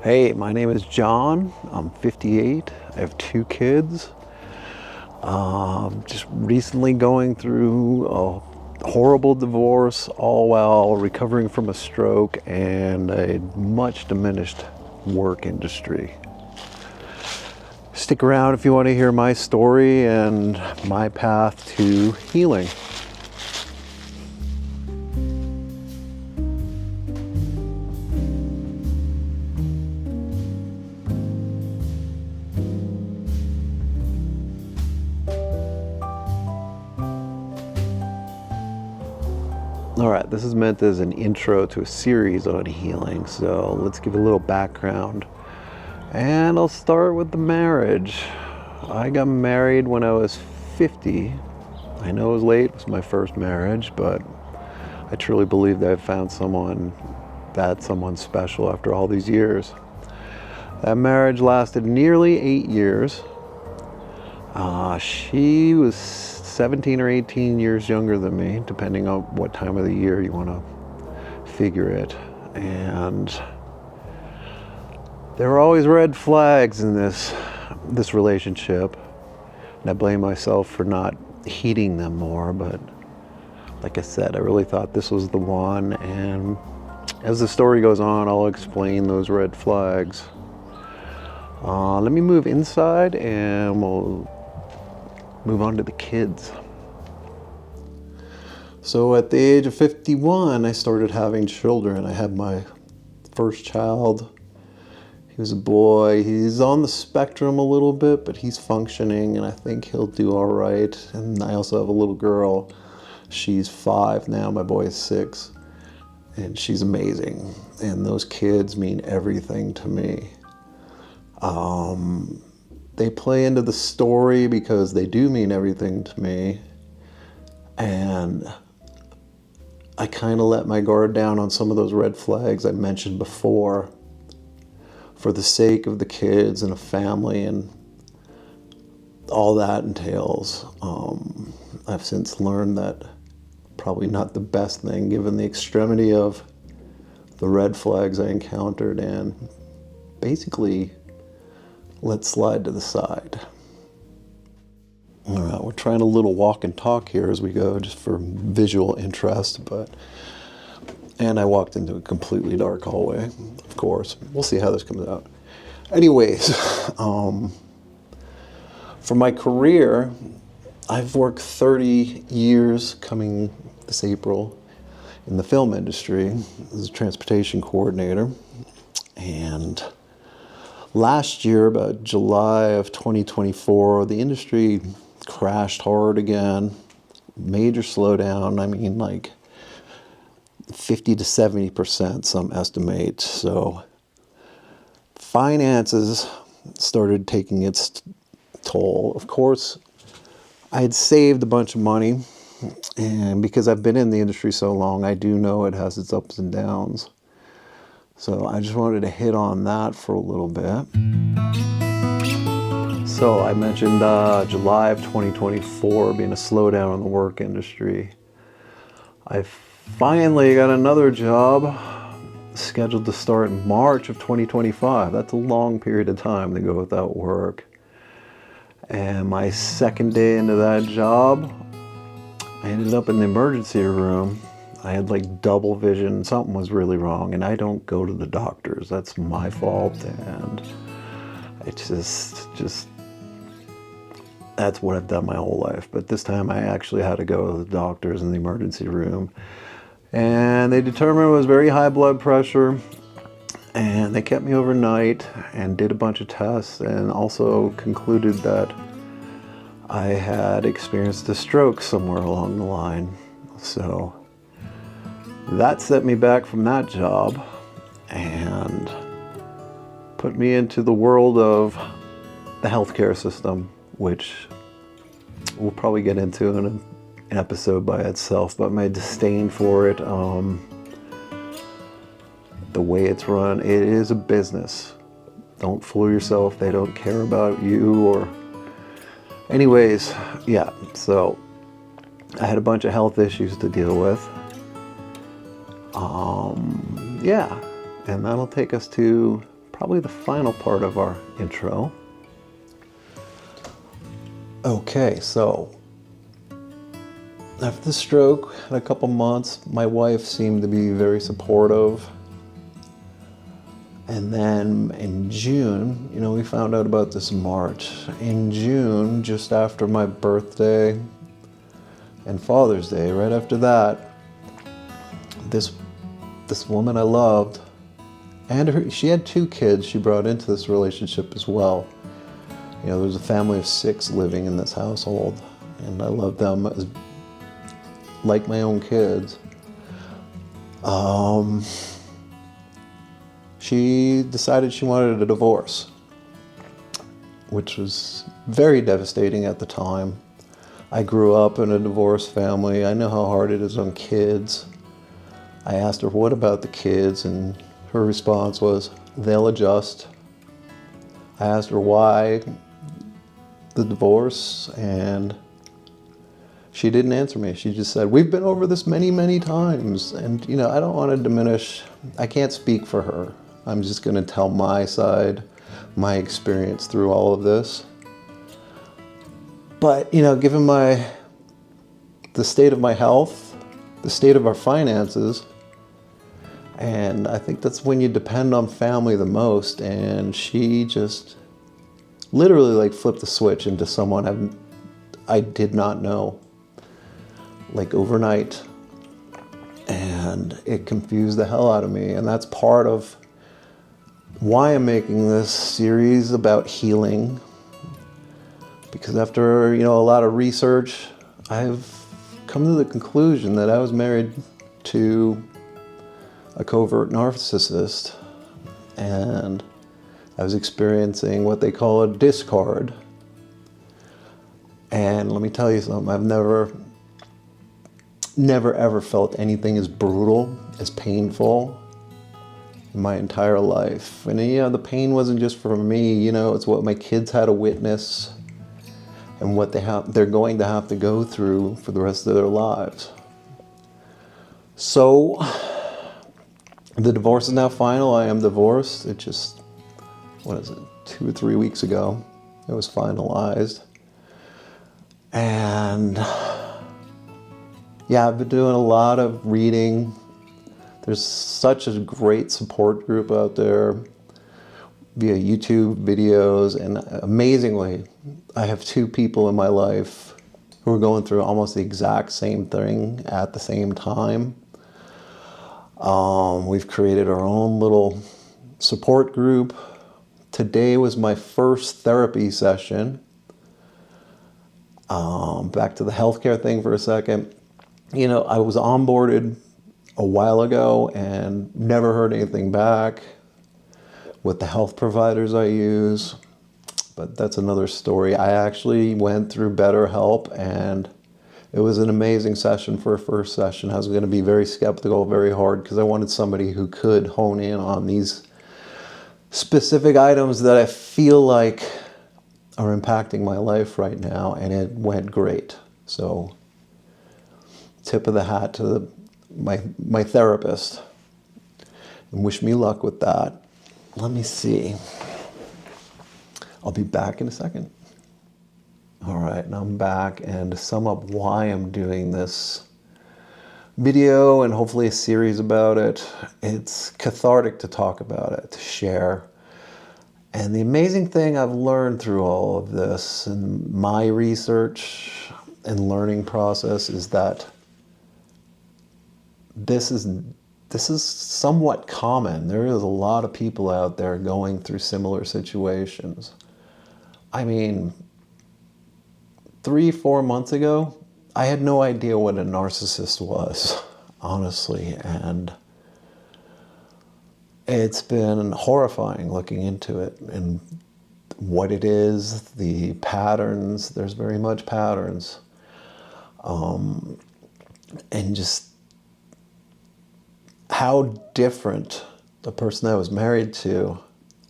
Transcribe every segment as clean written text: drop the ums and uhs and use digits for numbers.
Hey, my name is John. I'm 58. I have 2 kids. Just recently going through a horrible divorce, all while recovering from a stroke and a much diminished work industry. Stick around if you want to hear my story and my path to healing. Alright, this is meant as an intro to a series on healing, so let's give a little background. And I'll start with the marriage. I got married when I was 50. I know it was late, it was my first marriage, but I truly believe that I found someone special after all these years. That marriage lasted nearly 8 years. She was 17 or 18 years younger than me, depending on what time of the year you want to figure it. And there were always red flags in this relationship. And I blame myself for not heeding them more, but like I said, I really thought this was the one. And as the story goes on, I'll explain those red flags. Let me move inside and we'll move on to the kids. So at the age of 51, I started having children. I had my first child. He was a boy. He's on the spectrum a little bit, but he's functioning and I think he'll do all right. And I also have a little girl. She's 5 now, my boy is 6. And she's amazing. And those kids mean everything to me. They play into the story because they do mean everything to me. And I kind of let my guard down on some of those red flags I mentioned before for the sake of the kids and a family and all that entails. I've since learned that probably not the best thing given the extremity of the red flags I encountered, and basically let slide to the side. All right, we're trying a little walk and talk here as we go, just for visual interest, and I walked into a completely dark hallway, of course. We'll see how this comes out. Anyways, for my career, I've worked 30 years coming this April in the film industry as a transportation coordinator. And last year, about July of 2024, the industry crashed hard again. Major slowdown. I mean, like 50 to 70%, some estimate. So finances started taking its toll. Of course, I had saved a bunch of money, and because I've been in the industry so long, I do know it has its ups and downs. So I just wanted to hit on that for a little bit. So I mentioned July of 2024 being a slowdown in the work industry. I finally got another job scheduled to start in March of 2025. That's a long period of time to go without work. And my second day into that job, I ended up in the emergency room. I had like double vision. Something was really wrong, and I don't go to the doctors. That's my fault, and it's just that's what I've done my whole life. But this time I actually had to go to the doctors in the emergency room, and they determined it was very high blood pressure, and they kept me overnight and did a bunch of tests, and also concluded that I had experienced a stroke somewhere along the line. So that set me back from that job and put me into the world of the healthcare system, which we'll probably get into in an episode by itself, but my disdain for it, the way it's run, it is a business. Don't fool yourself, they don't care about you or... Anyways, yeah, so I had a bunch of health issues to deal with. Yeah, and that'll take us to probably the final part of our intro. Okay, so after the stroke, in a couple months, my wife seemed to be very supportive. And then in June, we found out about this in March. In June, just after my birthday and Father's Day, right after that, this woman I loved, and she had 2 kids she brought into this relationship as well. There was a family of 6 living in this household, and I loved them as like my own kids. She decided she wanted a divorce, which was very devastating at the time. I grew up in a divorced family. I know how hard it is on kids. I asked her, what about the kids? And her response was, they'll adjust. I asked her why the divorce, and she didn't answer me. She just said, we've been over this many, many times. And, I don't want to diminish. I can't speak for her. I'm just going to tell my side, my experience through all of this. But, given the state of my health, the state of our finances, and I think that's when you depend on family the most, and she just literally flipped the switch into someone I did not know, overnight. And it confused the hell out of me. And that's part of why I'm making this series about healing. Because after, a lot of research, I've come to the conclusion that I was married to a covert narcissist. And I was experiencing what they call a discard. And let me tell you something, I've never ever felt anything as brutal, as painful in my entire life. And the pain wasn't just for me, it's what my kids had to witness and what they're going to have to go through for the rest of their lives. So the divorce is now final. I am divorced. It just, 2 or 3 weeks ago, it was finalized. And yeah, I've been doing a lot of reading. There's such a great support group out there via YouTube videos. And amazingly, I have 2 people in my life who are going through almost the exact same thing at the same time. We've created our own little support group. Today was my first therapy session. Back to the healthcare thing for a second. I was onboarded a while ago and never heard anything back with the health providers I use. But that's another story. I actually went through BetterHelp, and it was an amazing session for a first session. I was going to be very skeptical, very hard, because I wanted somebody who could hone in on these specific items that I feel like are impacting my life right now, and it went great. So tip of the hat to my therapist, and wish me luck with that. Let me see. I'll be back in a second. All right, now I'm back, and to sum up why I'm doing this video and hopefully a series about it, it's cathartic to talk about it, to share. And the amazing thing I've learned through all of this and my research and learning process is that this is somewhat common. There is a lot of people out there going through similar situations. I mean, 3-4 months ago, I had no idea what a narcissist was, honestly, and it's been horrifying looking into it and what it is, the patterns. There's very much patterns, and just how different the person I was married to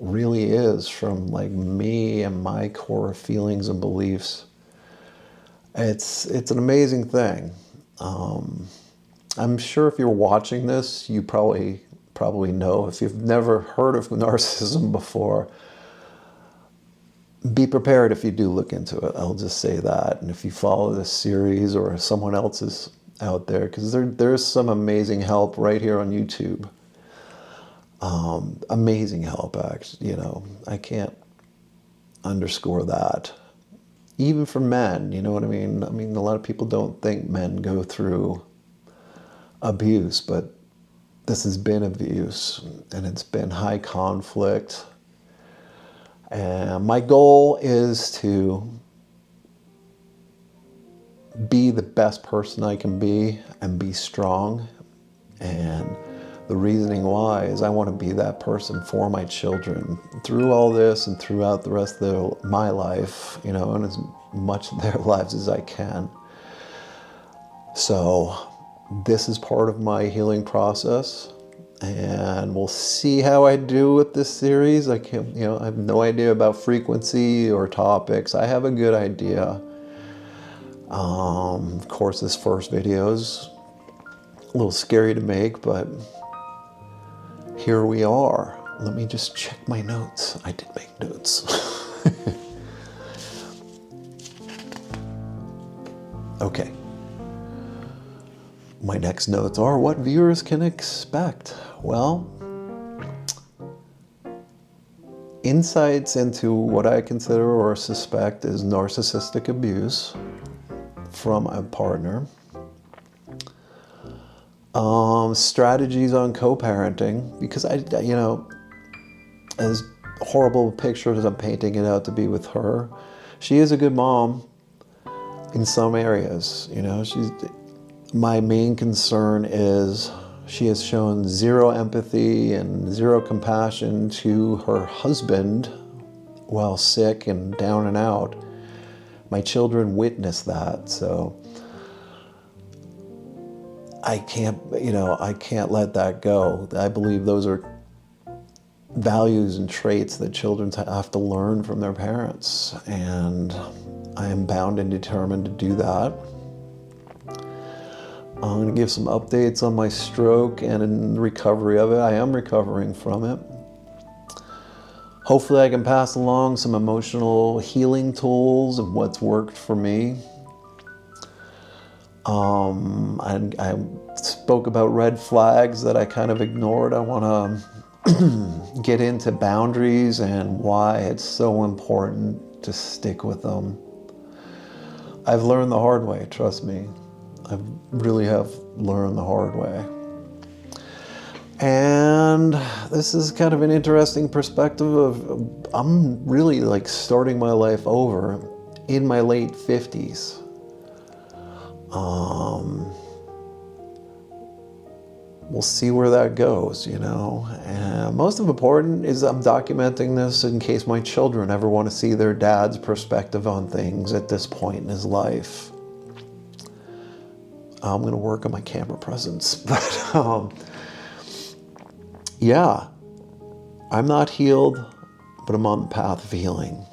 really is from me and my core feelings and beliefs. It's an amazing thing. I'm sure if you're watching this, you probably probably know. If you've never heard of narcissism before, be prepared if you do look into it. I'll just say that. And if you follow this series or someone else's out there, because there's some amazing help right here on YouTube. Amazing help, actually. You know, I can't underscore that. Even for men, you know what I mean? I mean, a lot of people don't think men go through abuse, but this has been abuse, and it's been high conflict. And my goal is to be the best person I can be and be strong. And the reasoning why is I want to be that person for my children through all this and throughout the rest of my life, you know, and as much of their lives as I can. So this is part of my healing process. And we'll see how I do with this series. I can't, you know, I have no idea about frequency or topics. I have a good idea. Of course, this first video is a little scary to make, but here we are. Let me just check my notes. I did make notes. Okay. My next notes are what viewers can expect. Well, insights into what I consider or suspect is narcissistic abuse from a partner. Strategies on co-parenting, because you know, as horrible a picture as I'm painting it out to be with her, she is a good mom in some areas. You know, my main concern is she has shown zero empathy and zero compassion to her husband while sick and down and out. My children witnessed that, so I can't let that go. I believe those are values and traits that children have to learn from their parents, and I am bound and determined to do that. I'm going to give some updates on my stroke and in recovery of it. I am recovering from it. Hopefully I can pass along some emotional healing tools and what's worked for me. I spoke about red flags that I kind of ignored. I want to get into boundaries and why it's so important to stick with them. I've learned the hard way, trust me. I really have learned the hard way. And this is kind of an interesting perspective of, I'm really like starting my life over in my late 50s. We'll see where that goes, you know. And most important is I'm documenting this in case my children ever want to see their dad's perspective on things at this point in his life. I'm going to work on my camera presence, but yeah, I'm not healed, but I'm on the path of healing.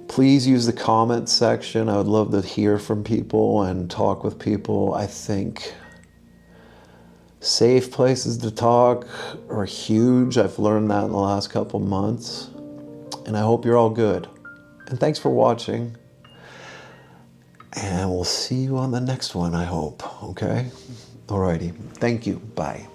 Please use the comments section. I would love to hear from people and talk with people. I think safe places to talk are huge. I've learned that in the last couple months, and I hope you're all good. And thanks for watching. And we'll see you on the next one, I hope. Okay? Alrighty. Thank you. Bye.